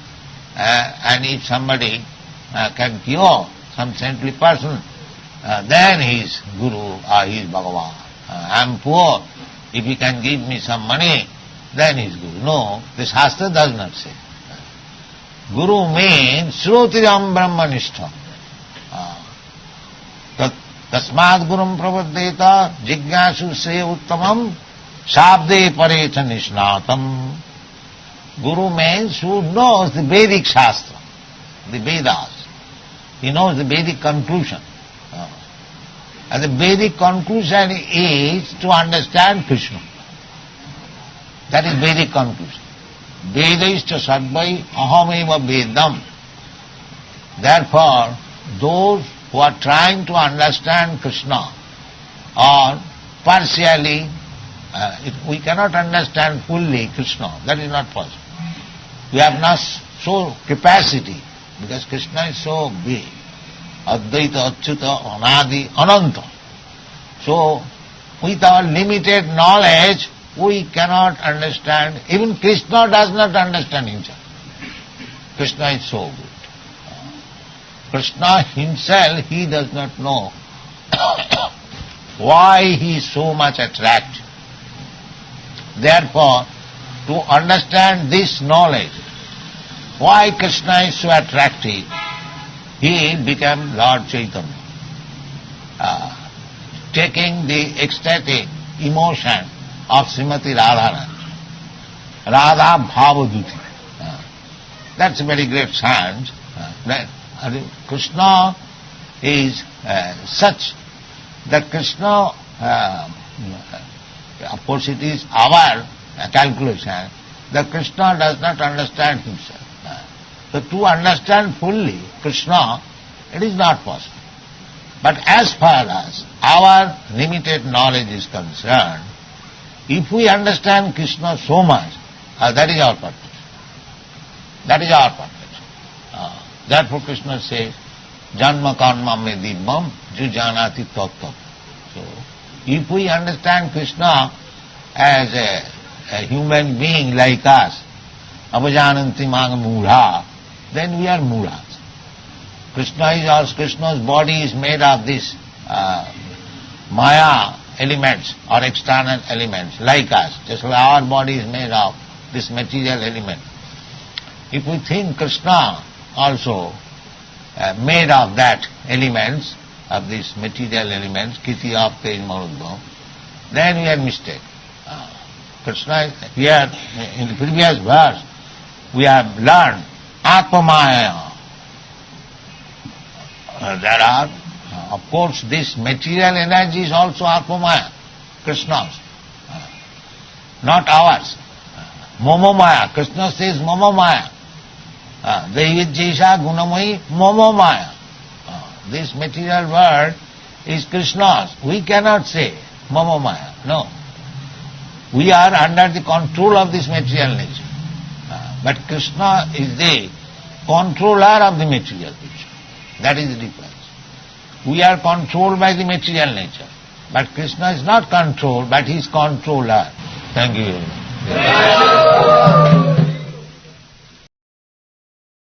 and if somebody can cure some saintly person, then he is Guru or he is Bhagavan. I am poor, if he can give me some money, then he is Guru. No, the Shastra does not say. Guru means Shrotiram Brahmanistha. Tasmad Gurum Pravaddeta Jignasu Se Uttamam Shabde Parecha Nishnatam. Guru means who knows the Vedic Shastra, the Vedas. He knows the Vedic conclusion. And the Vedic conclusion is to understand Krishna. That is Vedic conclusion. Vedaishcha sadvai ahameva vedam. Therefore, those who are trying to understand Krishna or partially, we cannot understand fully Krishna. That is not possible. We have not so capacity because Krishna is so big. Advaita, Achyuta, Anadi, Ananta. So, with our limited knowledge, we cannot understand. Even Krishna does not understand himself. Krishna is so good. Krishna himself, he does not know why he is so much attractive. Therefore, to understand this knowledge, why Krishna is so attractive, he became Lord Chaitanya, taking the ecstatic emotion of Srimati Radharani, Radha Bhavaduti. That's a very great science. Krishna is such that Krishna, of course it is our calculation, that Krishna does not understand himself. So to understand fully Krishna, it is not possible. But as far as our limited knowledge is concerned, if we understand Krishna so much, that is our purpose. That is our purpose. Therefore Krishna says, Janma karma me dibbam jujanati tattva. So, if we understand Krishna as a human being like us, avajananti mang mudha, then we are mudhas. Krishna's body is made of this maya elements or external elements like us. Just like our body is made of this material element. If we think Krishna also made of that elements, of these material elements, kiti apte marudvam, then we are mistaken. Krishna, here in the previous verse, we have learned Atmamaya. There are, of course, this material energy is also Atmamaya, Krishna's, not ours. Momomaya, Krishna says Momomaya. Devidjesha Gunamai Momomaya. This material world is Krishna's. We cannot say Momomaya. No. We are under the control of this material nature. But Krishna is the controller of the material nature. That is the difference. We are controlled by the material nature. But Krishna is not controlled, but he is controller. Thank you very much.